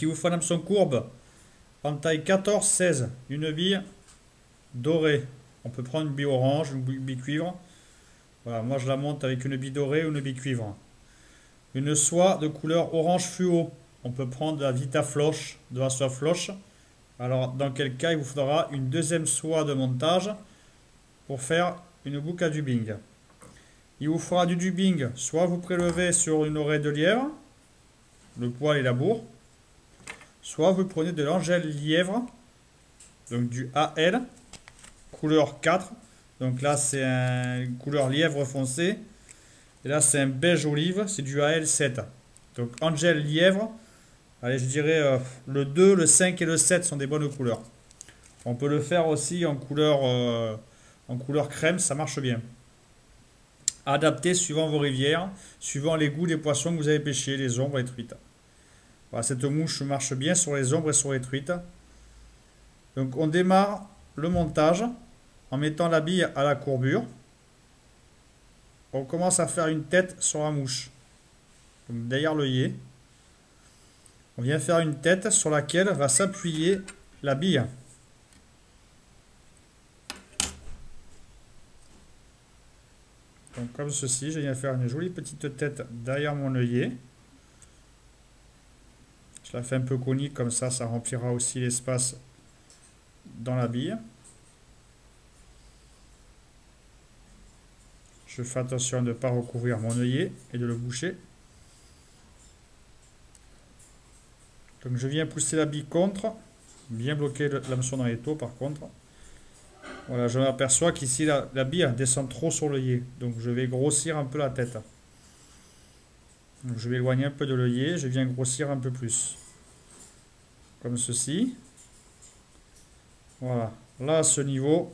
il vous faut un hameçon courbe en taille 14-16, une bille dorée. On peut prendre une bille orange, une bille cuivre. Voilà, moi je la monte avec une bille dorée ou une bille cuivre. Une soie de couleur orange fluo. On peut prendre de la Vitafloche, de la soie floche. Alors dans quel cas il vous faudra une deuxième soie de montage pour faire une boucle à dubbing. Il vous fera du dubbing, soit vous prélevez sur une oreille de lièvre, le poil et la bourre, soit vous prenez de l'Angèle lièvre, donc du AL, couleur 4. Donc là c'est une couleur lièvre foncé. Et là c'est un beige olive, c'est du AL 7. Donc Angèle lièvre, allez je dirais le 2, le 5 et le 7 sont des bonnes couleurs. On peut le faire aussi en couleur crème, ça marche bien. Adapté suivant vos rivières, suivant les goûts des poissons que vous avez pêchés, les ombres et les truites. Voilà, cette mouche marche bien sur les ombres et sur les truites. Donc on démarre le montage en mettant la bille à la courbure. On commence à faire une tête sur la mouche, donc derrière l'œillet. On vient faire une tête sur laquelle va s'appuyer la bille. Donc comme ceci, je viens faire une jolie petite tête derrière mon œillet. Je la fais un peu conique comme ça remplira aussi l'espace dans la bille. Je fais attention de ne pas recouvrir mon œillet et de le boucher. Donc je viens pousser la bille contre, bien bloquer l'hameçon dans les taux par contre. Voilà, je m'aperçois qu'ici la bille descend trop sur l'œillet, donc je vais grossir un peu la tête. Donc je vais éloigner un peu de l'œillet, je viens grossir un peu plus. Comme ceci. Voilà, là à ce niveau,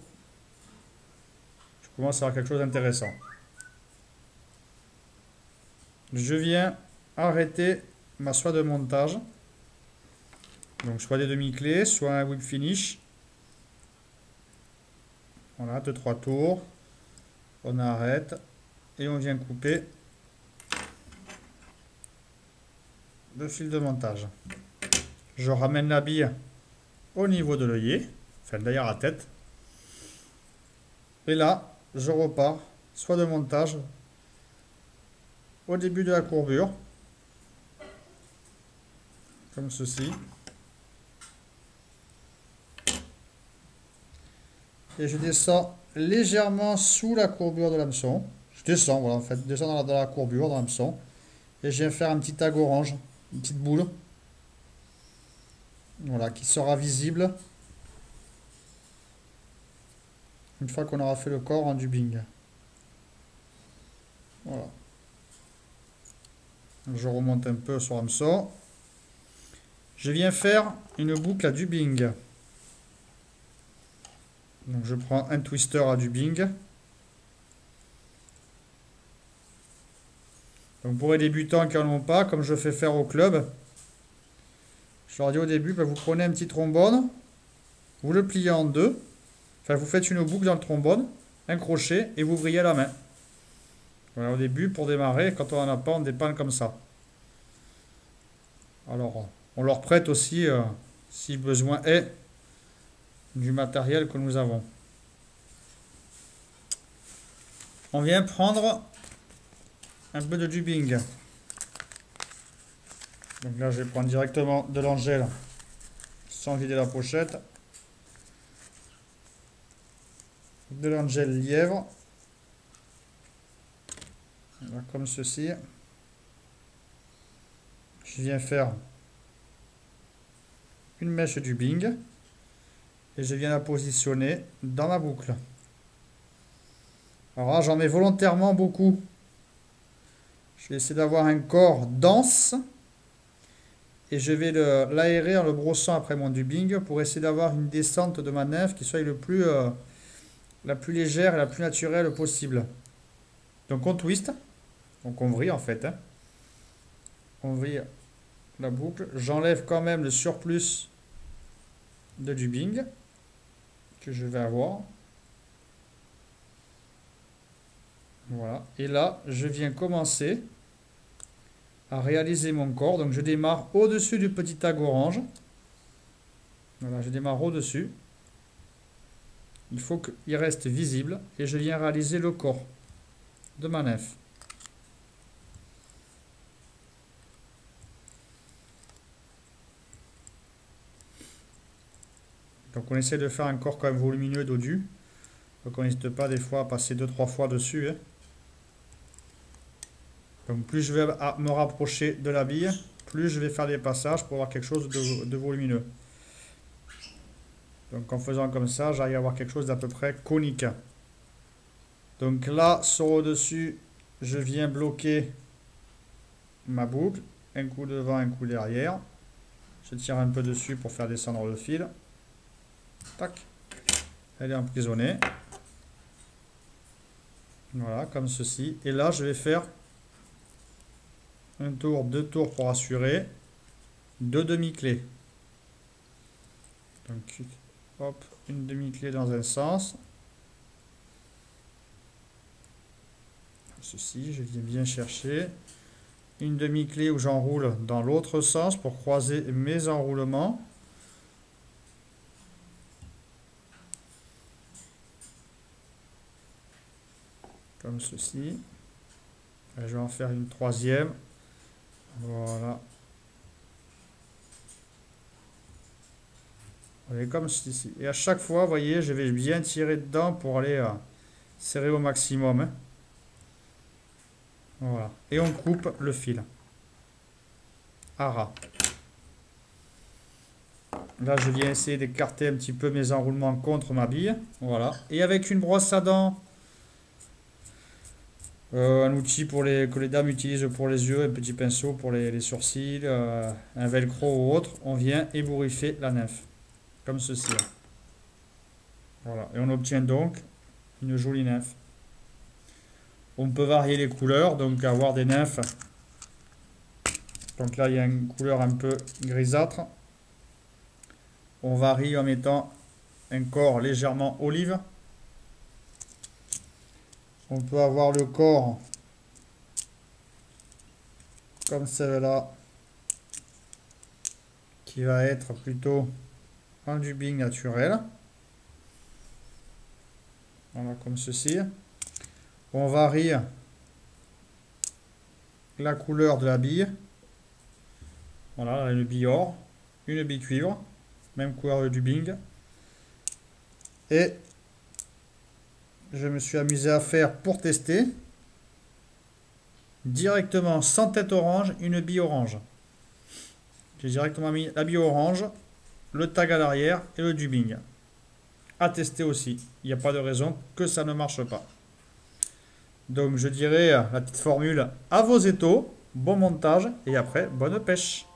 je commence à avoir quelque chose d'intéressant. Je viens arrêter ma soie de montage. Donc soit des demi-clés, soit un whip finish. Voilà, 2-3 tours. On arrête et on vient couper le fil de montage. Je ramène la bille au niveau de l'œillet, enfin derrière la tête. Et là, je repars, soit de montage au début de la courbure, comme ceci. Et je descends légèrement sous la courbure de l'hameçon. Je descends, voilà, en fait, je descends dans la courbure de l'hameçon. Et je viens faire un petit tag orange, une petite boule. Voilà, qui sera visible une fois qu'on aura fait le corps en dubbing. Voilà. Je remonte un peu sur l'hameçon. Je viens faire une boucle à dubbing. Donc je prends un twister à dubbing. Donc pour les débutants qui n'en ont pas, comme je fais faire au club, je leur dis au début, vous prenez un petit trombone, vous le pliez en deux, enfin vous faites une boucle dans le trombone, un crochet et vous vrillez à la main. Voilà, au début, pour démarrer, quand on n'en a pas, on dépanne comme ça. Alors, on leur prête aussi, si besoin est, du matériel que nous avons. On vient prendre un peu de dubbing. Donc là, je vais prendre directement de l'Angèle sans vider la pochette. De l'Angèle lièvre. Voilà, comme ceci. Je viens faire une mèche dubbing et je viens la positionner dans ma boucle. Alors là, j'en mets volontairement beaucoup. Je vais essayer d'avoir un corps dense et je vais l'aérer en le brossant après mon dubbing pour essayer d'avoir une descente de ma nymphe qui soit la plus légère et la plus naturelle possible. Donc on twist, donc on vrille en fait. Hein. On vrille la boucle. J'enlève quand même le surplus de dubbing que je vais avoir. Voilà. Et là, je viens commencer à réaliser mon corps. Donc je démarre au-dessus du petit tag orange. Voilà, je démarre au-dessus. Il faut qu'il reste visible et je viens réaliser le corps de ma nymphe. Donc on essaie de faire un corps quand même volumineux dodu. Donc on n'hésite pas des fois à passer 2-3 fois dessus. Hein. Donc plus je vais me rapprocher de la bille, plus je vais faire des passages pour avoir quelque chose de volumineux. Donc en faisant comme ça, j'arrive à avoir quelque chose d'à peu près conique. Donc là, sur au-dessus, je viens bloquer ma boucle. Un coup devant, un coup derrière. Je tire un peu dessus pour faire descendre le fil. Tac. Elle est emprisonnée. Voilà, comme ceci. Et là, je vais faire un tour, 2 tours pour assurer. 2 demi-clés. Donc, hop, une demi-clé dans un sens. Ceci, je viens bien chercher. Une demi-clé où j'enroule dans l'autre sens pour croiser mes enroulements. Comme ceci. Et je vais en faire une troisième. Voilà. Voyez, comme ceci. Et à chaque fois, vous voyez, je vais bien tirer dedans pour aller serrer au maximum. Hein. Voilà. Et on coupe le fil. À ras. Là, je viens essayer d'écarter un petit peu mes enroulements contre ma bille. Voilà. Et avec une brosse à dents, un outil que les dames utilisent pour les yeux, un petit pinceau pour les sourcils, un velcro ou autre, on vient ébouriffer la nymphe. Comme ceci. Voilà. Et on obtient donc une jolie nymphe. On peut varier les couleurs, donc avoir des nymphes. Donc là, il y a une couleur un peu grisâtre. On varie en mettant un corps légèrement olive. On peut avoir le corps comme celle-là, qui va être plutôt un dubbing naturel. Voilà, comme ceci. On varie la couleur de la bille. Voilà, une bille or, une bille cuivre, même couleur de dubbing. Et je me suis amusé à faire pour tester directement sans tête orange une bille orange. J'ai directement mis la bille orange, le tag à l'arrière et le dubbing. À tester aussi. Il n'y a pas de raison que ça ne marche pas. Donc je dirais la petite formule à vos étaux, bon montage et après bonne pêche.